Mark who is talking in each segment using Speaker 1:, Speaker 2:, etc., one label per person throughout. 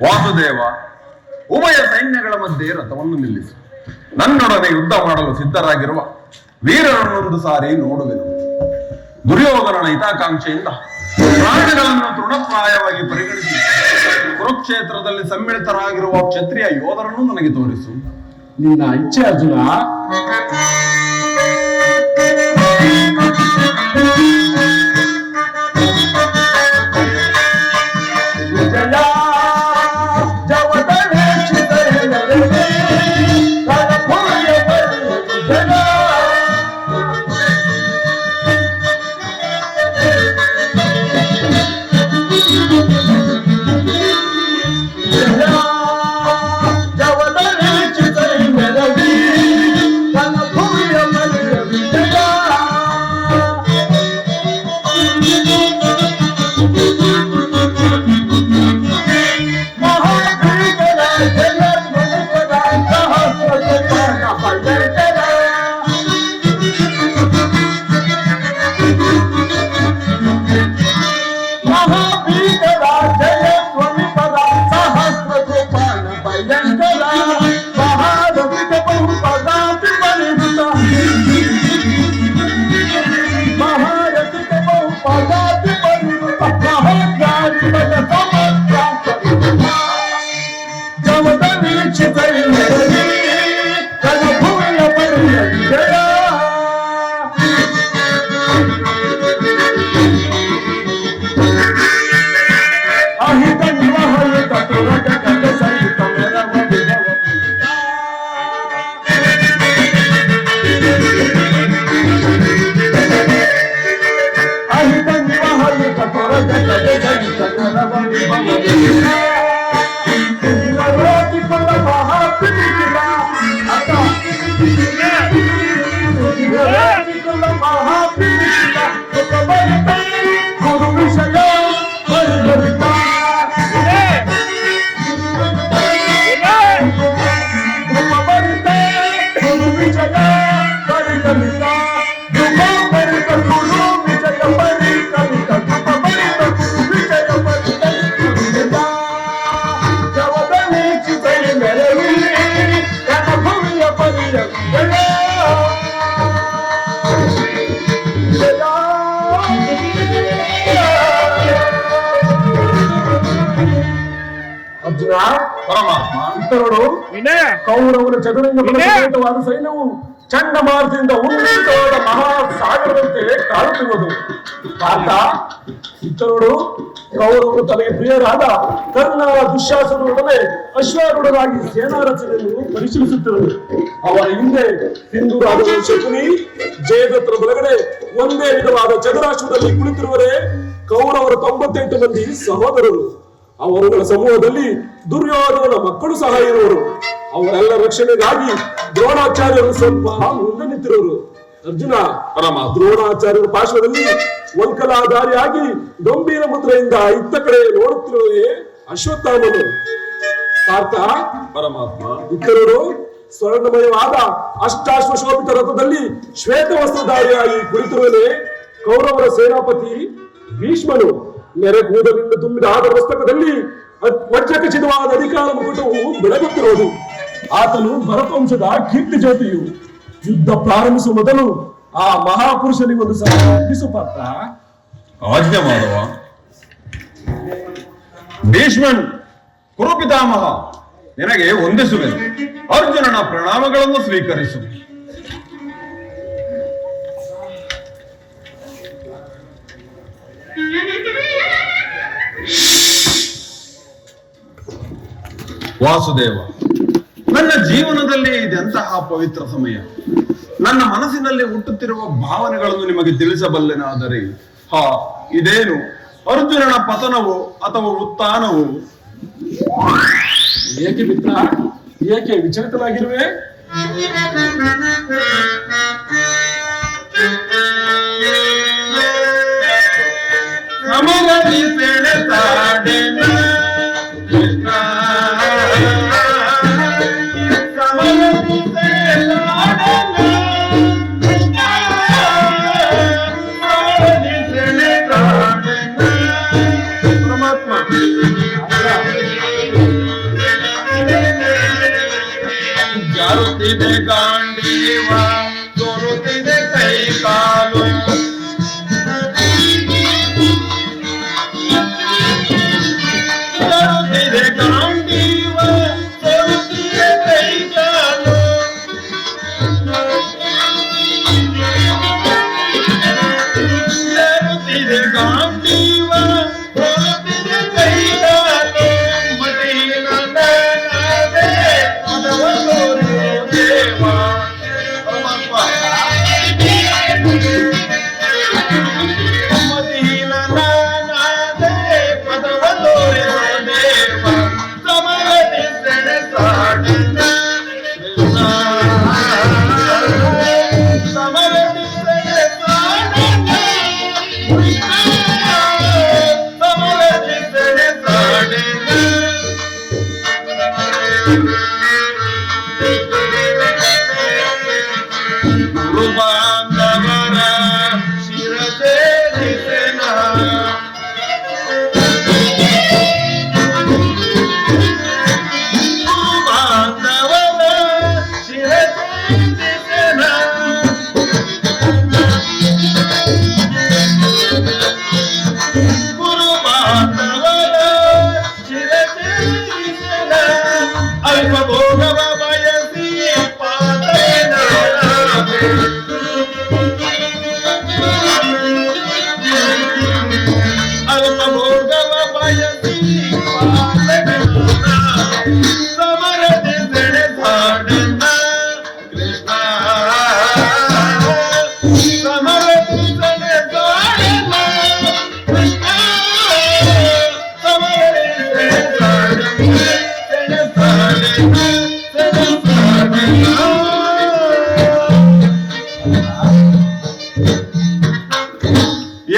Speaker 1: ವಾಸುದೇವ, ಉಭಯ ಸೈನ್ಯಗಳ ಮಧ್ಯೆ ರಥವನ್ನು ನಿಲ್ಲಿಸಿ ನನ್ನೊಡನೆ ಯುದ್ಧ ಮಾಡಲು ಸಿದ್ಧರಾಗಿರುವ ವೀರರನ್ನೊಂದು ಸಾರಿ ನೋಡುವೆನು. ದುರ್ಯೋಧನನ ಹಿತಾಕಾಂಕ್ಷೆಯಿಂದ ಪ್ರಾಣಗಳನ್ನು ತೃಣಪ್ರಾಯವಾಗಿ ಪರಿಗಣಿಸಿ ಕುರುಕ್ಷೇತ್ರದಲ್ಲಿ ಸಮ್ಮಿಳಿತರಾಗಿರುವ ಕ್ಷತ್ರಿಯ ಯೋಧರನ್ನು ನನಗೆ ತೋರಿಸು.
Speaker 2: ನಿನ್ನ ಇಚ್ಛೆ ಅರ್ಜುನ.
Speaker 1: ಪರಮಾತ್ಮ,
Speaker 2: ಇತರರು ಕೌರವರ ಚದುರಂಗವಾದ ಸೈನ್ಯವು ಚಂಡಮಾರುತದಿಂದ ಉನ್ನತವಾದ ಮಹಾಸಾಗರದಂತೆ ಕಾಣುತ್ತಿರುವುದು. ಪಾರ್ಥ, ಇತರರು ಕೌರವರು ತನಗೆ ಪ್ರಿಯರಾದ ಕರ್ಣ, ದುಶ್ಯಾಸನರೊಡನೆ ಅಶ್ವಾರೂಢರಾಗಿ ಸೇನಾ ರಚನೆಯನ್ನು ಪರಿಶೀಲಿಸುತ್ತಿರುವುದು. ಅವರ ಹಿಂದೆ ಸಿಂಧೂರಾದ ಶಕುನಿ, ಜಯದತ್ತರ ಬಲಗಡೆ ಒಂದೇ ವಿಧವಾದ ಚದುರಾಶ್ವದಲ್ಲಿ ಕುಳಿತಿರುವರೇ ಕೌರವರ 98 ಮಂದಿ ಸಹೋದರರು. ಅವರುಗಳ ಸಮೂಹದಲ್ಲಿ ದುರ್ಯೋಧನನ ಮಕ್ಕಳು ಸಹ ಇರುವರು. ಅವರೆಲ್ಲ ರಕ್ಷಣೆಗಾಗಿ ದ್ರೋಣಾಚಾರ್ಯರು ಸ್ವಲ್ಪ ಮುಂದೆ ನಿಂತಿರುವರು. ಅರ್ಜುನ, ದ್ರೋಣಾಚಾರ್ಯರ ಪಾರ್ಶ್ವದಲ್ಲಿ ವಂಕಲಾಧಾರಿಯಾಗಿ ಗಂಭೀರ ಮುದ್ರೆಯಿಂದ ಇತ್ತ ಕಡೆ ನೋಡುತ್ತಿರುವುದೇ ಅಶ್ವತ್ಥಾಮನು. ಪಾರ್ಥ,
Speaker 1: ಪರಮಾತ್ಮ,
Speaker 2: ಇತರರು ಸ್ವರ್ಣಮಯವಾದ ಅಷ್ಟಾಶ್ವಶೋಭಿತ ರಥದಲ್ಲಿ ಶ್ವೇತ ವಸ್ತ್ರಧಾರಿಯಾಗಿ ಕುಳಿತಿರುವನೇ ಕೌರವರ ಸೇನಾಪತಿ ಭೀಷ್ಮನು. ನೆರೆ ಕೂದಲಿಂದ ತುಂಬಿದ ಆದ ಮಸ್ತಕದಲ್ಲಿ ವಜ್ರಖಚಿತವಾದ ಅಧಿಕಾರ ಮುಕುಟವು ಬೆಳಗುತ್ತಿರುವುದು. ಆತನು ಭರತವಂಶದ ಕೀರ್ತಿ ಜ್ಯೋತಿಯು. ಯುದ್ಧ ಪ್ರಾರಂಭಿಸುವ ಮೊದಲು ಆ ಮಹಾಪುರುಷನಿಗೊಂದು ಸಲ ಅರ್ಪಿಸು ಪಾತ್ರ.
Speaker 1: ಆಜ್ಞೆ ಮಾಡುವ. ಭೀಷ್ಮನ್, ಕುರುಪಿತಾಮಹ, ನಿನಗೆ ವಂದಿಸುವೆನು. ಅರ್ಜುನನ ಪ್ರಣಾಮಗಳನ್ನು ಸ್ವೀಕರಿಸು. ವಾಸುದೇವ, ನನ್ನ ಜೀವನದಲ್ಲಿ ಇದೆಂತಹ ಪವಿತ್ರ ಸಮಯ. ನನ್ನ ಮನಸ್ಸಿನಲ್ಲಿ ಹುಟ್ಟುತ್ತಿರುವ ಭಾವನೆಗಳನ್ನು ನಿಮಗೆ ತಿಳಿಸಬಲ್ಲೆನಾದರೆ, ಇದೇನು ಅರ್ಜುನನ ಪತನವೋ ಅಥವಾ ಉತ್ಥಾನವೋ?
Speaker 2: ಏಕೆ ಮಿತ್ರ, ಏಕೆ ವಿಚಲಿತನಾಗಿರುವೆ?
Speaker 1: ಜಾರುತ್ತಿದೆ ಗಾಂಡೀವ ತೋರುತ್ತಿದೆ ಕೈ ಕಾಲು ಜಾರುತ್ತಿದೆ ಗಾಂಡೀವ ತೋರುತ್ತಿದೆ ಕೈ ಕಾಲು ಜಾರುತ್ತಿದೆ ಗಾಂಡೀವ ತೋರುತ್ತಿದೆ ಕೈ ಕಾಲು ಮಡಿನ ನಾನಾದೆ ಪದವಲ್ಲೋರು ದೇವ ಮಡಿನ ನಾನಾದೆ ಪದವಲ್ಲೋರು ದೇವ ಸಮರದಿ ಸೆಣಸಾಡಿದ ಕೃಷ್ಣ ಸಮರದಿ ಸೆಣಸಾಡಿದ ಕೃಷ್ಣ ಸಮರದಿ ಸೆಣಸಾಡಿದ ಗುರು ಬಾಂಧವರ ಶಿರಸೇರಿಸೆನ ಗುರು ಬಾಂಧವರ ಶಿರಸೇರಿಸೆನ ಗುರು ಬಾಂಧವರ ಶಿರಸೇರಿಸೆನ ಅಲ್ಪ ಭೋಗವ ಬಯಸಿ ಪಾತೇನ ಅಲ್ಪ ಭೋಗವ ಬಯಸಿ ಪಾತೇನ ಸಮರದಿ ಸೆಣಸಾಡೆನ ಕೃಷ್ಣ ಸಮರದಿ ಸೆಣಸಾಡೆನ ಕೃಷ್ಣ ಸಮರದಿ ಸೆಣಸಾಡೆನ ಸೆಣಸಾಡೆನ ಸೆಣಸಾಡೆನ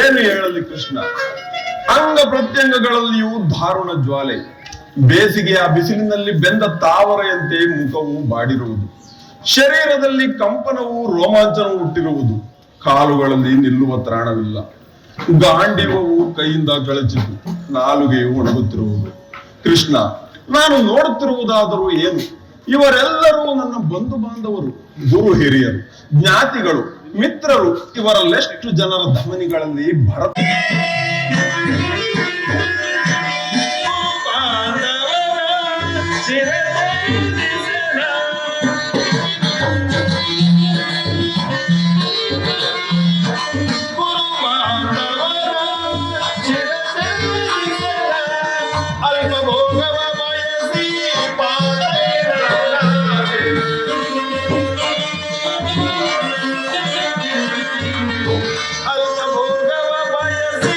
Speaker 1: ಏನು ಹೇಳಲಿ ಕೃಷ್ಣ ಅಂಗ ಪ್ರತ್ಯಂಗಗಳಲ್ಲಿಯೂ ದಾರುಣ ಜ್ವಾಲೆ ಬೇಸಿಗೆಯ ಬಿಸಿಲಿನಲ್ಲಿ ಬೆಂದ ತಾವರೆಯಂತೆ ಮುಖವು ಬಾಡಿರುವುದು ಶರೀರದಲ್ಲಿ ಕಂಪನವು ರೋಮಾಂಚನ ಹುಟ್ಟಿರುವುದು ಕಾಲುಗಳಲ್ಲಿ ನಿಲ್ಲುವ ತ್ರಾಣವಿಲ್ಲ ಗಾಂಡೀವವು ಕೈಯಿಂದ ಕಳಚಿತು ನಾಲುಗೆಯು ಒಣಗುತ್ತಿರುವುದು ಕೃಷ್ಣ ನಾನು ನೋಡುತ್ತಿರುವುದಾದರೂ ಏನು ಇವರೆಲ್ಲರೂ ನನ್ನ ಬಂಧು ಬಾಂಧವರು ಗುರು ಹಿರಿಯರು ಜ್ಞಾತಿಗಳು ಮಿತ್ರರು ಇವರಲ್ಲೆಷ್ಟು ಜನರ ಧಮನಿಗಳಲ್ಲಿ ಭರತ ಅಲ್ಪ ಭೋಗವ ಬಯಸಿ ಅಲ್ಪ ಭೋಗವ ಬಯಸಿ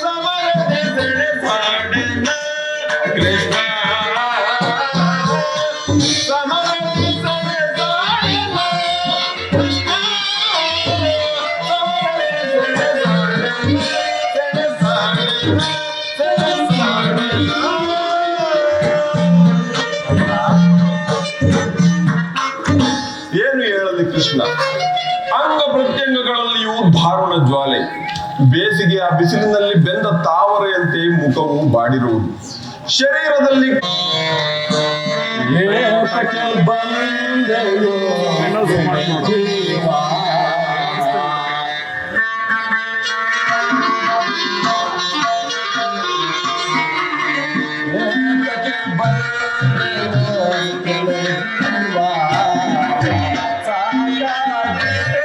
Speaker 1: ಸಮರದಿ ಸೆಣಸಾಡೆನ ಕೃಷ್ಣ ಸಮರದಿ ಸೆಣಸಾಡೆನ ಕೃಷ್ಣ ಸಮರದಿ ಸೆಣಸಾಡೆನ ಸೆಣಸಾಡೆನ ಏನು ಹೇಳಲಿ ಕೃಷ್ಣ ಅಂಗ ಪ್ರತ್ಯಂಗಗಳಲ್ಲಿಯೂ ದಾರುಣ ಜ್ವಾಲೆ ಬೇಸಿಗೆಯ ಬಿಸಿಲಿನಲ್ಲಿ ಬೆಂದ ತಾವರೆಯಂತೆ ಮುಖವು ಬಾಡಿರುವುದು ಶರೀರದಲ್ಲಿ
Speaker 2: ಏತಕ್ಕೆ ಬಂದೆಯೋ ಜೀವ? ಏತಕ್ಕೆ ಬಂದೆಯೋ ಜೀವ? ಸಾಕಾಗಿದೆ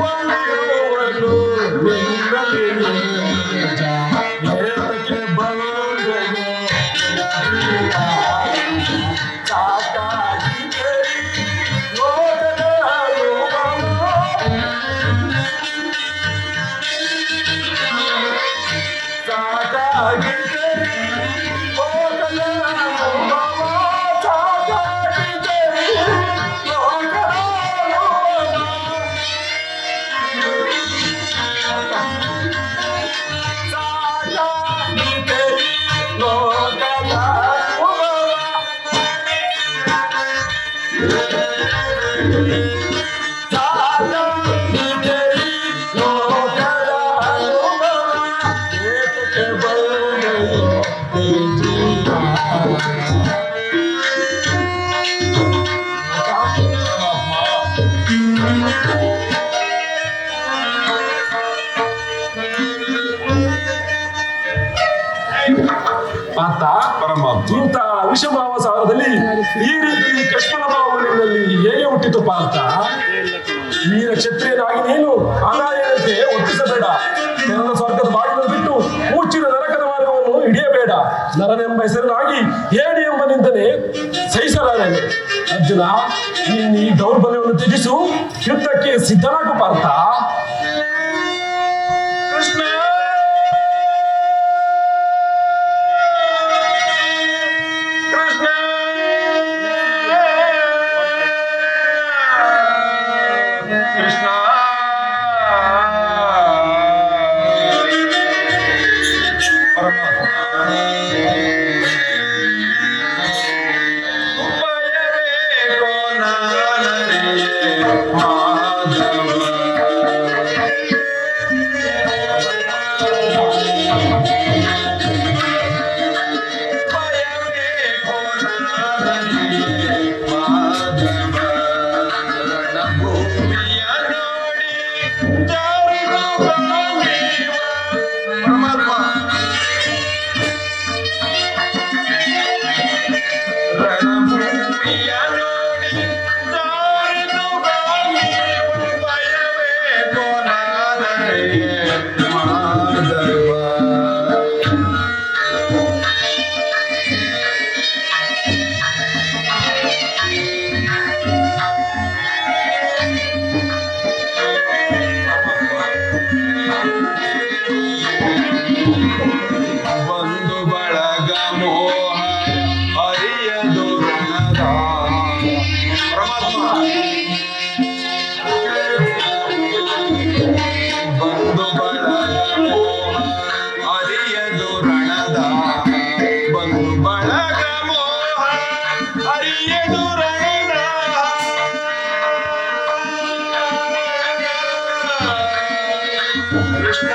Speaker 2: ದೇವನಿರುವನು ನಿನ್ನಲ್ಲಿಯೇ ನಿಜ. ಏತಕ್ಕೆ ಬಂದೆಯೋ ಜೀವ? ಸಾಕಾಗಿದೆ ಲೋಕದ ಅನುಭವ. ಸಾಕಾಗಿದೆ ಲೋಕದ ಅನುಭವ. ಸಾಕಾಗಿದೆ ಲೋಕದ ಅನುಭವ. ಸಾಕಾಗಿದೆ ಲೋಕದ ಪಾತ
Speaker 1: ಪರಮಾತ್ಮ.
Speaker 2: ಇಂಥ ವಿಷಮಾವಸಾರದಲ್ಲಿ ಈ ರೀತಿ ಕಷ್ಟದ ಭಾವನೆಯಲ್ಲಿ ಹೇಗೆ ಹುಟ್ಟಿತು ಪಾರ್ಥ? ವೀರ ಕ್ಷತ್ರಿಯನಾಗಿ ನೀನು ಅನಾರ್ಯತೆ ಒತ್ತಿಸಬೇಡ. ತೆರೆದ ಸ್ವರ್ಗದ ಬಾಗಿಲು ಬಿಟ್ಟು ಮುಚ್ಚಿದ ನರಕದ ಮಾರ್ಗವನ್ನು ಹಿಡಿಯಬೇಡ. ನರನೆಂಬ ಹೆಸರಿನಾಗಿ ಹೇಡಿ ಎಂಬ ನಿಂದನೆ ಸಹಿಸಲಾರೆ. ಅರ್ಜುನ, ನೀನು ಈ ದೌರ್ಬಲ್ಯವನ್ನು ತ್ಯಜಿಸು, ಯುದ್ಧಕ್ಕೆ ಸಿದ್ಧನಾಗು ಪಾರ್ಥ.
Speaker 1: ಕೃಷ್ಣ ಕೃಷ್ಣ ಕೃಷ್ಣ ಬಂಧು ಬಳಗ ಮೋಹ ಹರಿಯದು ರಣದ ಪರಮಾತ್ಮ. ಬಂಧು ಬಳಗ ಮೋಹ ಹರಿಯದು ರಣದ. ಬಂಧು ಬಳಗ ಮೋಹ ಹರಿಯದು ರಣದ. ಕೃಷ್ಣ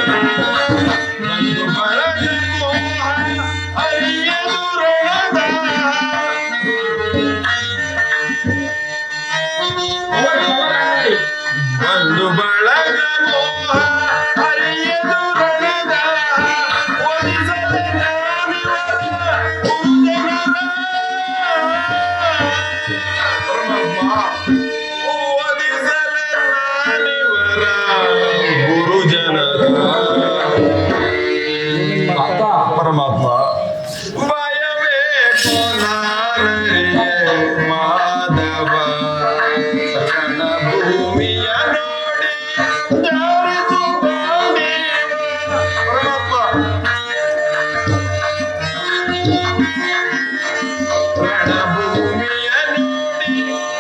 Speaker 1: ಬಂಧು ಬಳಗ ಮೋಹ ಹರಿಯದು ರಣದ. ಬಂಧು ಬಳಗ ಮೋಹ ಹರಿಯದು ರಣದ. ಒಲಿಸದೆ ನಾನಿವರ ಗುರುಜನರ. ಒಲಿಸಲೆ ನಾನಿವರ ಗುರುಜನರ.
Speaker 2: ಪಾರ್ಥ,
Speaker 1: ಪರಮಾತ್ಮ. ಭಯವೇ ಕೊನಾರರಿಯೇ ಮಾಧವ. ರಣಭೂಮಿಯ ನೋಡಿ ಜಾರಿತು ಗಾಂಡೀವ. ಪರಮಾತ್ಮ. ರಣಭೂಮಿಯ ನೋಡಿ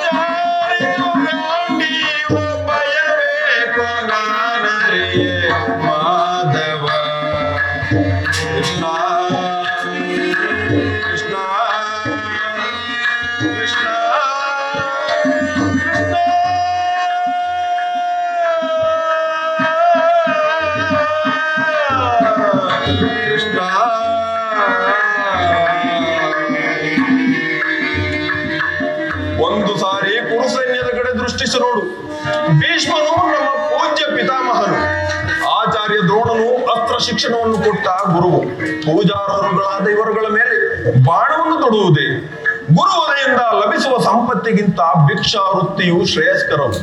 Speaker 1: ಜಾರಿತು ಗಾಂಡೀವ. ಭಯವೇ ಕೊನಾರರಿಯೇ ಮಾಧವ. ಕೃಷ್ಣ ಕೃಷ್ಣ ಕೃಷ್ಣ ಕೃಷ್ಣ. ಕೃಷ್ಣ ಒಂದು ಸಾರಿ ಕುರುಸೈನ್ಯದ ಕಡೆ ದೃಷ್ಟಿಸಿ ನೋಡು. ಭೀಷ್ಮನು ನಮ್ಮ ಪೂಜ್ಯ ಪಿತಾಮಹನು. ಶಿಕ್ಷಣವನ್ನು ಕೊಟ್ಟ ಗುರುವು ಪೂಜಾರರುಗಳಾದ ಇವರುಗಳ ಮೇಲೆ ಬಾಣವನ್ನು ತೊಡುವುದೇ? ಗುರುವದೆಯಿಂದ ಲಭಿಸುವ ಸಂಪತ್ತಿಗಿಂತ ಭಿಕ್ಷಾ ವೃತ್ತಿಯು ಶ್ರೇಯಸ್ಕರವು.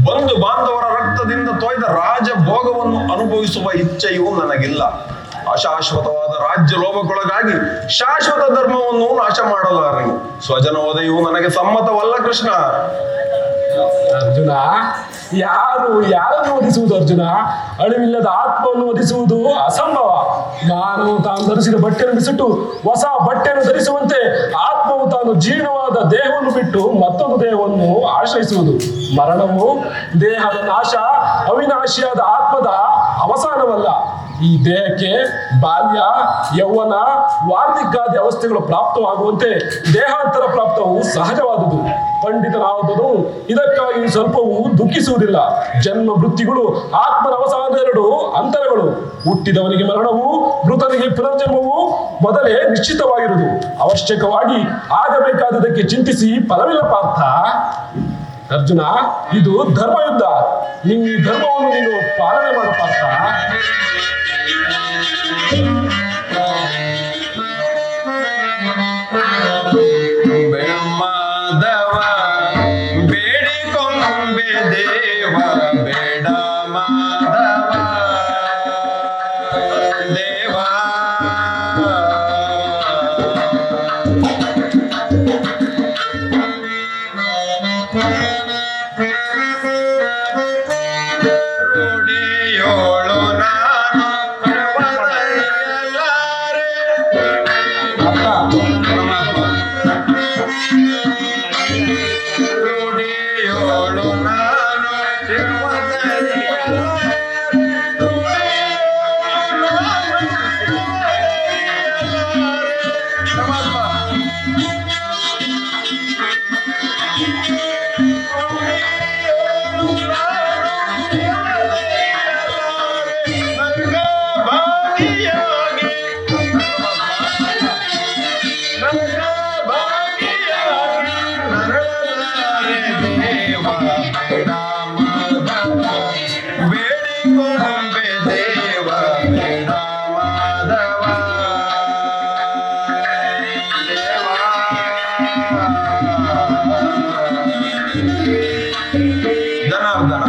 Speaker 1: ಬಂಧು ಬಾಂಧವರ ರಕ್ತದಿಂದ ತೊಯ್ದ ರಾಜ ಭೋಗವನ್ನು ಅನುಭವಿಸುವ ಇಚ್ಛೆಯೂ ನನಗಿಲ್ಲ. ಅಶಾಶ್ವತವಾದ ರಾಜ್ಯ ಲೋಭಕ್ಕೊಳಗಾಗಿ ಶಾಶ್ವತ ಧರ್ಮವನ್ನು ನಾಶ ಮಾಡಲಾರನು. ಸ್ವಜನ ವಧೆಯು ನನಗೆ ಸಮ್ಮತವಲ್ಲ ಕೃಷ್ಣ.
Speaker 2: ಅರ್ಜುನ, ಯಾರನ್ನು ವಧಿಸುವುದು ಅರ್ಜುನ? ಅಳಿವಿಲ್ಲದ ಆತ್ಮವನ್ನು ವಧಿಸುವುದು ಅಸಂಭವ. ಮಾನವು ತಾನು ಧರಿಸಿದ ಬಟ್ಟೆಯನ್ನು ಬಿಸಿಟ್ಟು ಹೊಸ ಬಟ್ಟೆಯನ್ನು ಧರಿಸುವಂತೆ ಆತ್ಮವು ತಾನು ಜೀರ್ಣವಾದ ದೇಹವನ್ನು ಬಿಟ್ಟು ಮತ್ತೊಂದು ದೇಹವನ್ನು ಆಶ್ರಯಿಸುವುದು. ಮರಣವು ದೇಹದ ನಾಶ, ಅವಿನಾಶಿಯಾದ ಆತ್ಮದ ಅವಸಾನವಲ್ಲ. ಈ ದೇಹಕ್ಕೆ ಬಾಲ್ಯ, ಯೌವನ, ವಾರ್ಧಿಕಾದಿ ಅವಸ್ಥೆಗಳು ಪ್ರಾಪ್ತವಾಗುವಂತೆ ದೇಹಾಂತರ ಪ್ರಾಪ್ತವು ಸಹಜವಾದುದು. ಪಂಡಿತನಾದನು ಇದಕ್ಕಾಗಿ ಸ್ವಲ್ಪವೂ ದುಃಖಿಸುವುದಿಲ್ಲ. ಜನ್ಮ ವೃತ್ತಿಗಳು ಆತ್ಮನ ಅವಸಾನದ ಎರಡು ಅಂತರಗಳು. ಹುಟ್ಟಿದವನಿಗೆ ಮರಣವು, ಮೃತನಿಗೆ ಪುನರ್ಜನ್ಮವು ಮೊದಲೇ ನಿಶ್ಚಿತವಾಗಿರುವುದು. ಅವಶ್ಯಕವಾಗಿ ಆಗಬೇಕಾದದಕ್ಕೆ ಚಿಂತಿಸಿ ಫಲವಿಲ್ಲ ಪಾರ್ಥ. ಅರ್ಜುನ, ಇದು ಧರ್ಮಯುದ್ಧ. ನಿನ್ನ ಈ ಧರ್ಮವನ್ನು ನೀನು ಪಾಲನೆ ಮಾಡು ಪಾರ್ಥ.
Speaker 1: ಮಾಧವ ಬೇಡಿಕೊಂಬೆ ದೇವ, ಬೇಡ ಮಾಧವ ದೇವ. ನುಡಿಯೋಳು ನಾನು ಪರವದರಿಯಲಾರೆ. ನುಡಿಯೋಳು ನಾನು ಬೇಡಿಕೊಂಬೆ ದೇವ, ಬೇಡ ಮಾಧವ ಜನಾರ್ದನ,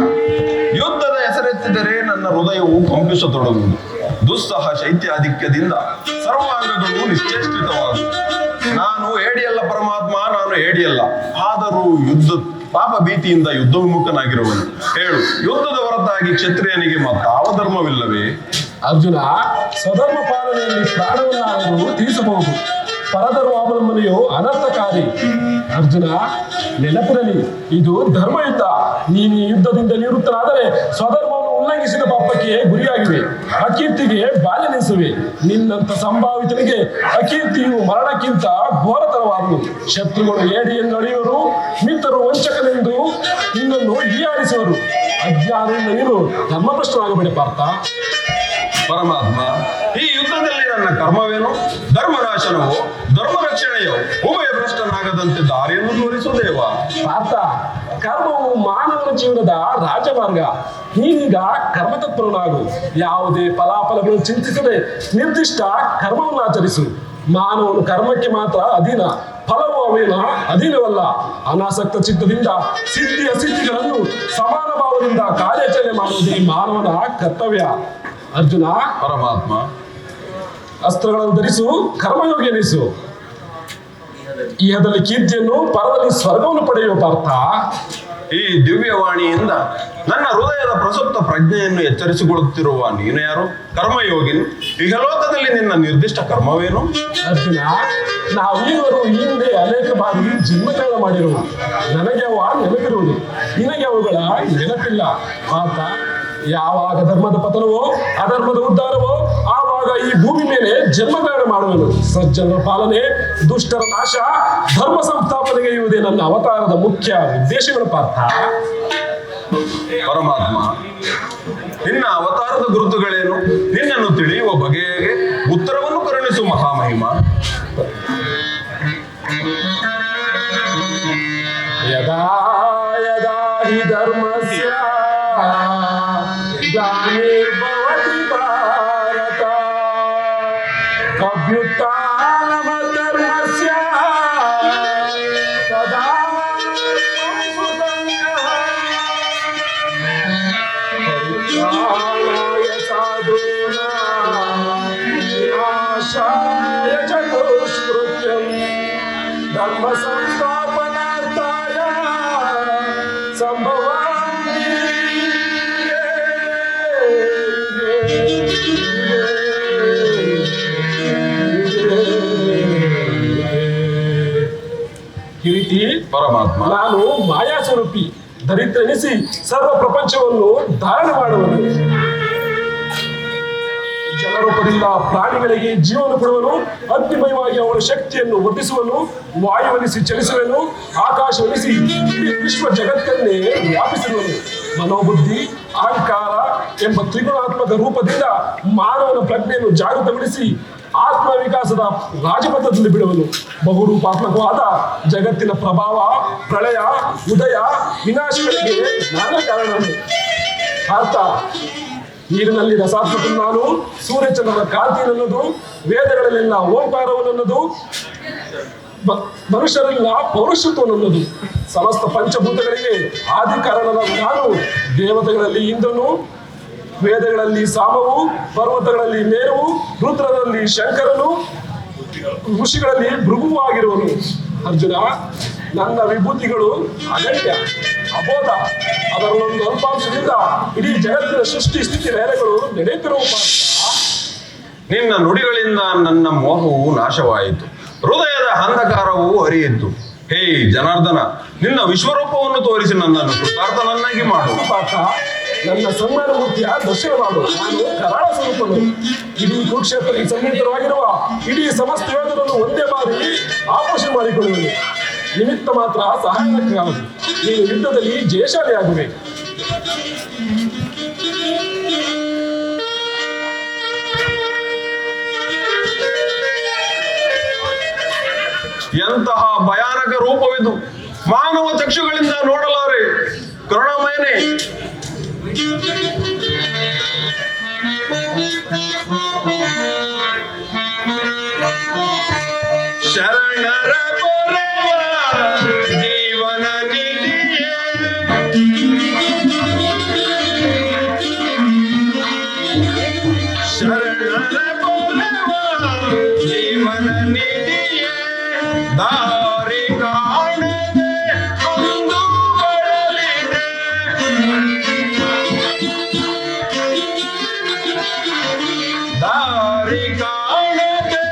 Speaker 1: ಯುದ್ಧದ ಹೆಸರೆತ್ತಿದರೆ ನನ್ನ ಹೃದಯವು ಕಂಪಿಸತೊಡಗುವುದು. ದುಸ್ಸಹ ಶೈತ್ಯಾಧಿಕ್ಯದಿಂದ ಸರ್ವಾಂಗಗಳು ನಿಶ್ಚೇಷ್ಟಿತವಾದವು. ನಾನು ಹೇಡಿಯಲ್ಲ ಪರಮಾತ್ಮ, ನಾನು ಹೇಡಿಯಲ್ಲ. ಆದರೂ ಯುದ್ಧ ಪಾಪ ಭೀತಿಯಿಂದ ಯುದ್ಧ ವಿಮುಖನಾಗಿರುವನು. ಹೇಳು, ಯುದ್ಧದ ಹೊರತಾಗಿ ಕ್ಷತ್ರಿಯನಿಗೆ ಮತ್ತಾವ ಧರ್ಮವಿಲ್ಲವೇ?
Speaker 2: ಅರ್ಜುನ, ಸ್ವಧರ್ಮ ಪಾಲನೆಯಲ್ಲಿ ಪ್ರಾಣವನ್ನಾದರೂ ತೀರಿಸಬಹುದು. ಪರಧರ್ಮಾವಲಂಬನೆಯು ಅನರ್ಥಕಾರಿ. ಅರ್ಜುನ, ನೆನಪಿರಲಿ, ಇದು ಧರ್ಮಯುದ್ಧ. ನೀನು ಈ ಯುದ್ಧದಿಂದ ನಿವೃತ್ತನಾದರೆ ಸ್ವಧರ್ಮವನ್ನು ಉಲ್ಲಂಘಿಸಿದ ಪಾಪಕ್ಕೆ ಗುರಿಯಾಗಿವೆ, ಅಕೀರ್ತಿಗೆ ಬಾಲ್ಯನಿಸುವೆ. ನಿನ್ನಂತ ಸಂಭಾವಿತನಿಗೆ ಅಕೀರ್ತಿಯು ಮರಣಕ್ಕಿಂತ ಘೋರತರವಾದುದು. ಶತ್ರುಗಳು ಏಡಿಯನ್ನು ಅಳೆಯುವರು, ಮಿತ್ರರು ವಂಚಕನೆಂದು ನಿನ್ನನ್ನು ಹೀಯಾಳಿಸುವರು. ಅಜ್ಞಾನದಿಂದ ನೀನು ಧರ್ಮಭ್ರಷ್ಟನಾಗಬೇಡ ಪಾರ್ಥ.
Speaker 1: ಪರಮಾತ್ಮ, ಈ ಯುದ್ಧದಲ್ಲಿ ನನ್ನ ಕರ್ಮವೇನು? ಧರ್ಮನಾಶನವೋ ಧರ್ಮ ರಕ್ಷಣೆಯೋ? ಉಭಯ ಭ್ರಷ್ಟನಾಗದಂತೆ ದಾರಿಯನ್ನು ತೋರಿಸು ದೇವ.
Speaker 2: ಪಾರ್ಥ, ಕರ್ಮವು ಮಾನವನ ಜೀವನದ ರಾಜಮಾರ್ಗ. ನೀನೀಗ ಕರ್ಮತತ್ಪರನಾಗು. ಯಾವುದೇ ಫಲಾಫಲಗಳು ಚಿಂತಿಸದೆ ನಿರ್ದಿಷ್ಟ ಕರ್ಮವನ್ನು ಆಚರಿಸು. ಮಾನವನು ಕರ್ಮಕ್ಕೆ ಮಾತ್ರ ಅಧೀನ, ಫಲವು ಅವೇನ ಅಧೀನವಲ್ಲ. ಅನಾಸಕ್ತ ಚಿತ್ತದಿಂದ ಸಿದ್ಧಿ ಅಸಿದ್ಧಿಗಳನ್ನು ಸಮಾನ ಭಾವದಿಂದ ಕಾರ್ಯಾಚರಣೆ ಮಾಡುವುದೇ ಮಾನವನ ಕರ್ತವ್ಯ. ಅರ್ಜುನ,
Speaker 1: ಪರಮಾತ್ಮ,
Speaker 2: ಅಸ್ತ್ರಗಳನ್ನು ಧರಿಸು, ಕರ್ಮಯೋಗಿ ಎನಿಸು. ಇಹದಲ್ಲಿ ಕೀರ್ತಿಯನ್ನು, ಪರದಲ್ಲಿ ಸ್ವರ್ಗವನ್ನು ಪಡೆಯುವ ಪಾರ್ಥ.
Speaker 1: ಈ ದಿವ್ಯವಾಣಿಯಿಂದ ನನ್ನ ಹೃದಯದ ಪ್ರಸುಪ್ತ ಪ್ರಜ್ಞೆಯನ್ನು ಎಚ್ಚರಿಸಿಕೊಳ್ಳುತ್ತಿರುವ ನೀನು ಯಾರು? ಕರ್ಮಯೋಗಿನಿ. ಇಹಲೋಕದಲ್ಲಿ ನಿನ್ನ ನಿರ್ದಿಷ್ಟ ಕರ್ಮವೇನು?
Speaker 2: ಅರ್ಜುನ, ನಾವೀವರು ಈ ಹಿಂದೆ ಅನೇಕ ಬಾರಿ ಜನ್ಮಕಾಲ ಮಾಡಿರುವುದು. ನನಗೆ ಅವ ನೆನಪಿರುವುದು, ನಿನಗೆ ಅವುಗಳ ನೆನಪಿಲ್ಲ ಪಾರ್ಥ. ಯಾವಾಗ ಧರ್ಮದ ಪತನವೋ ಅಧರ್ಮದ ಉದ್ಧಾರವೋ ಆವಾಗ ಈ ಭೂಮಿ ಮೇಲೆ ಜನ್ಮಗ್ರಹಣ ಮಾಡುವನು. ಸಜ್ಜನರ ಪಾಲನೆ, ದುಷ್ಟರ ನಾಶ, ಧರ್ಮ ಸಂಸ್ಥಾಪನೆಗೆ ಇರುವುದೇ ನನ್ನ ಅವತಾರದ ಮುಖ್ಯ ಉದ್ದೇಶಗಳು ಪಾರ್ಥ.
Speaker 1: ಪರಮಾತ್ಮ, ನಿನ್ನ ಅವತಾರದ ಗುರುತುಗಳೇನು? ನಿನ್ನನ್ನು ತಿಳಿಯುವ ಬಗೆಗೆ ಉತ್ತರವನ್ನು ಕರುಣಿಸು ಮಹಾಮಹಿಮ.
Speaker 2: ಯದಾ ಯದಾ ಹಿ ಧರ್ಮಸ್ಯ ಗ್ಲಾನಿರ್ಭವತಿ ಭಾರತ ಅಭ್ಯುತ್ಥಾನಮ ಧರ್ಮಸ್ಯ ಸದಾ ಪರಿತ್ರಾಣಾಯ ಸಾಧೂನಾಂ ವಿನಾಶಾಯ ಚ ದುಷ್ಕೃತ್ಯಂ ಧರ್ಮ ಸಂಸ್ಥಾಪನಾರ್ಥಾಯ ಸಂಭವಾಮಿ. ಕಿರೀಟಿ,
Speaker 1: ಪರಮಾತ್ಮ,
Speaker 2: ನಾನು ಮಾಯಾ ಸ್ವರೂಪಿ, ದರಿದ್ರೆನಿಸಿ ಸರ್ವ ಪ್ರಪಂಚವನ್ನು ಧಾರಣೆ ಮಾಡುವನು. ಜನರೂಪದಿಂದ ಪ್ರಾಣಿಗಳಿಗೆ ಜೀವನ ಕೊಡುವನು, ಅಗ್ನಿಮಯವಾಗಿ ಅವರ ಶಕ್ತಿಯನ್ನು ವರ್ಧಿಸುವನು, ವಾಯುವನಿಸಿ ಚಲಿಸುವನು, ಆಕಾಶವನಿಸಿ ಇಡೀ ವಿಶ್ವ ಜಗತ್ತನ್ನೇ ವ್ಯಾಪಿಸಿರುವನು. ಮನೋಬುದ್ಧಿ ಅಹಂಕಾರ ಎಂಬ ತ್ರಿಗುಣಾತ್ಮಕ ರೂಪದಿಂದ ಮಾನವನ ಪ್ರಜ್ಞೆಯನ್ನು ಜಾಗೃತಗೊಳಿಸಿ ಆತ್ಮ ವಿಕಾಸದ ರಾಜಪಥದಲ್ಲಿ ಬಿಡುವನು. ಬಹುರೂಪಾತ್ಮಕವಾದ ಜಗತ್ತಿನ ಪ್ರಭಾವ, ಪ್ರಳಯ, ಉದಯ, ವಿನಾಶಗಳಿಗೆ ನಾನೇ ಕಾರಣನು. ಅರ್ಥ: ನೀರಿನಲ್ಲಿ ರಸಾತ್ಮಕ ನಾನು, ಸೂರ್ಯಚಂದ್ರನ ಕಾಂತಿ ನನ್ನದು, ವೇದಗಳಲ್ಲೆಲ್ಲ ಓಂಕಾರವು ನನ್ನದು, ಮನುಷ್ಯರೆಲ್ಲ ಪೌರುಷತ್ವ ನನ್ನದು. ಸಮಸ್ತ ಪಂಚಭೂತಗಳಿಗೆ ಆದಿ ಕಾರಣದ ನಾನು. ದೇವತೆಗಳಲ್ಲಿ ಇಂದ್ರನು, ವೇದಗಳಲ್ಲಿ ಸಾಮವು, ಪರ್ವತಗಳಲ್ಲಿ ಮೇರುವು, ರುದ್ರರಲ್ಲಿ ಶಂಕರನು, ಋಷಿಗಳಲ್ಲಿ ಭೃಗುವು ಆಗಿರುವನು. ಅರ್ಜುನ, ನನ್ನ ವಿಭೂತಿಗಳು ಅಗತ್ಯ, ಅಬೋಧ. ಅದರಲ್ಲೊಂದು ಅಲ್ಪಾಂಶದಿಂದ ಇಡೀ ಜಗತ್ತಿನ ಸೃಷ್ಟಿ ಸ್ಥಿತಿ ಲಯಗಳು ನಡೆಯುತ್ತಿರುವ
Speaker 1: ನಿನ್ನ ನುಡಿಗಳಿಂದ ನನ್ನ ಮೋಹವು ನಾಶವಾಯಿತು, ಹೃದಯದ ಅಂಧಕಾರವು ಹರಿಯಿತು. ಹೇ ಜನಾರ್ದನ, ನಿನ್ನ ವಿಶ್ವರೂಪವನ್ನು ತೋರಿಸಿ ನನ್ನನ್ನು ಕೃತಾರ್ಥನನ್ನಾಗಿ ಮಾಡು.
Speaker 2: ಪಾಠ. ನನ್ನ ಸನ್ಮಾನ ಮೂರ್ತಿಯ ದರ್ಶನ ಮಾಡು. ನಾನು ಕರಾಳ ಸ್ವರೂಪನು. ಇಡೀ ಕುರುಕ್ಷೇತ್ರಕ್ಕೆ ಸನ್ನಿಹಿತವಾಗಿರುವ ಇಡೀ ಸಮಸ್ತ ಯೋಧರನ್ನು ಒಂದೇ ಬಾರಿ ಆಪೋಷಣೆ ಮಾಡಿಕೊಳ್ಳುವನು. ನಿಮಿತ್ತ ಮಾತ್ರ ಸಹಾಯಕ್ಕಾಗದು. ನೀನು ಯುದ್ಧದಲ್ಲಿ ಜಯಶಾಲಿಯಾಗುವೆ.
Speaker 1: ಎಂತಹ ಭಯಾನಕ ರೂಪವಿದು, ಮಾನವ ಚಕ್ಷುಗಳಿಂದ ನೋಡಲಾರೆ. ಕರುಣಾಮಯನೇ, ಶರಣರ ಪೊರೆವ ಜೀವನ ನಿಧಿಯೇ, ಶರಣರ ಪೊರೆವ ಜೀವನ ನಿಧಿಯೇ, ದಾರಿ ಕಾಣದೆ ಒಂದು ಬಳಲಿದೆ, ದಾರಿ ಕಾಣದೆ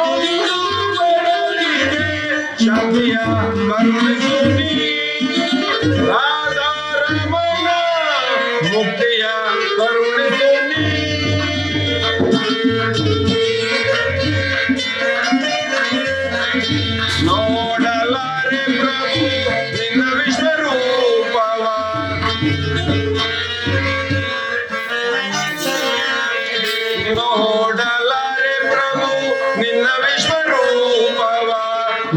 Speaker 1: ಒಂದು ಬಳಲಿದೆ. ಶಕ್ತಿಯ ಕರುಣಿಸು ನೀ, ರಾಧಾರಮಣ ಮುಕ್ತಿಯ ಕರುಣಿಸು ನೀ. ನೋಡಲಾರೆ ಪ್ರಭು ನಿನ್ನ ವಿಶ್ವರೂಪವ, ನೋಡಲಾರೆ ಪ್ರಭು ನಿನ್ನ ವಿಶ್ವರೂಪವ,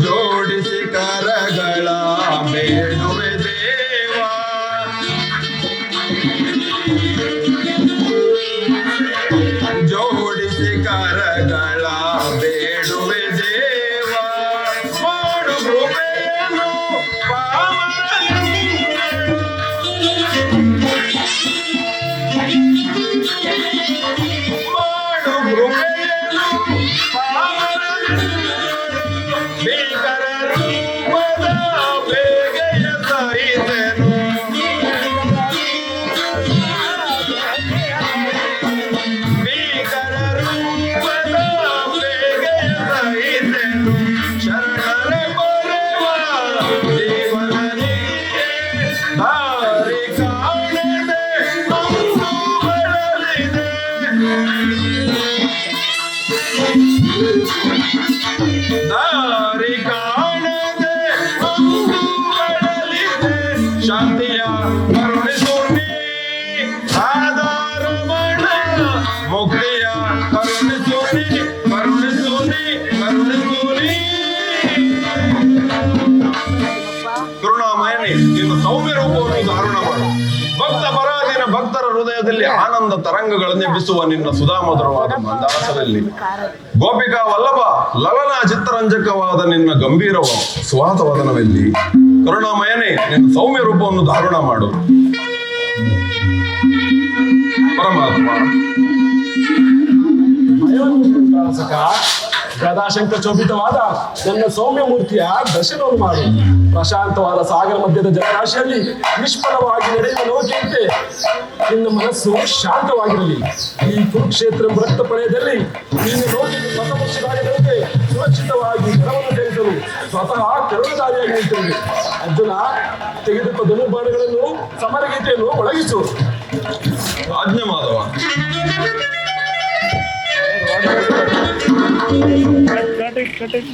Speaker 1: ಜೋಡಿಸಿ ಕರಗಳ ಬೇಡುವೆ ದೇವ, ಜೋಡಿಸಿ ಕರಗಳ ಬೇಡುವೆ ದೇವ. ಮಾಡು ಕೃಪೆಯನ್ನು ಪಾವನನು, ಮಾಡು ಕೃಪೆಯನ್ನು ಪಾವನನು, ಭೀಕರ ರೂಪದ ಬೇಗೆಯ ಸಹಿತನು, ಭೀಕರ ರೂಪದ ಬೇಗೆಯ ಸಹಿತನು. ಶರಣರ ಪೊರೆವ ಜೀವನ ನಿಧಿಯೇ, ದಾರಿ ಕಾಣದೆ ಒಂದು ಬಳಲಿದೆ, ದಾರಿ ಕಾಣದೆ ಒಂದು ಬಳಲಿದೆ. ಶಾಂತಿಯ ಕರುಣಿಸು ನೀ, ಆಧಾರಮಣ ಮುಕ್ತಿಯ ಕರುಣಿಸು ನೀ, ಕರುಣಿಸು ನೀ, ಕರುಣಿಸು ನೀ. ಕರುಣಾಮಯನೇ, ನಿನ್ನ ಸೌಮ್ಯ ರೂಪವನ್ನು ಧಾರಣ ಮಾಡು. ಭಕ್ತ ಪರಾಧೀನ ಭಕ್ತರ ಹೃದಯದಲ್ಲಿ ಆನಂದ ತರಂಗಗಳನ್ನು ಎಬ್ಬಿಸುವ ನಿನ್ನ ಸುಧಾಮಧುರವಾದ ಮಂದಾಸದಲ್ಲಿ ಗೋಪಿಕಾ ವಲ್ಲಭ ಲಲನ ಚಿತ್ತರಂಜಕವಾದ ನಿನ್ನ ಗಂಭೀರ ಸ್ವಾತವದನವೆಲ್ಲಿ ಕರುಣಾಮಯನೇ ನಿನ್ನ ಸೌಮ್ಯ ರೂಪವನ್ನು ಧಾರಣ ಮಾಡು ಪರಮಾತ್ಮ.
Speaker 2: ಗದಾಶಂಕ ಶೋಭಿತವಾದ ನನ್ನ ಸೌಮ್ಯ ಮೂರ್ತಿಯ ದರ್ಶನವನ್ನು ಮಾಡು. ಪ್ರಶಾಂತವಾದ ಸಾಗರ ಮಧ್ಯದ ಜಲರಾಶಿಯಲ್ಲಿ ನಿಷ್ಫಲವಾಗಿ ನಡೆಯುವ ನೌಕೆಯಂತೆ ನಿನ್ನ ಮನಸ್ಸು ಶಾಂತವಾಗಿರಲಿ. ಈ ಕುರುಕ್ಷೇತ್ರ ರಕ್ತ ಪಡೆಯದಲ್ಲಿ ನಿನ್ನ ನೌಕೆಗೆ ಪಥಪಕ್ಷಿಗಾರಿದಂತೆ ಸುರಕ್ಷಿತವಾಗಿ ಜಲವನ್ನು ಸೇರಿಸಲು ಸ್ವತಃ ಕರುಣಾದಾರಿಯಾಗಿ ನಿಂತಿರಲಿ. ಅರ್ಜುನ, ತೆಗೆದುಕೊಂಡ ಧನುರ್ಬಾಣಗಳನ್ನು ಸಮರಗೀತೆಯನ್ನು ಒಳಗಿಸು.
Speaker 1: ಆಜ್ಞೆ ಮಾಧವ.
Speaker 3: cut it.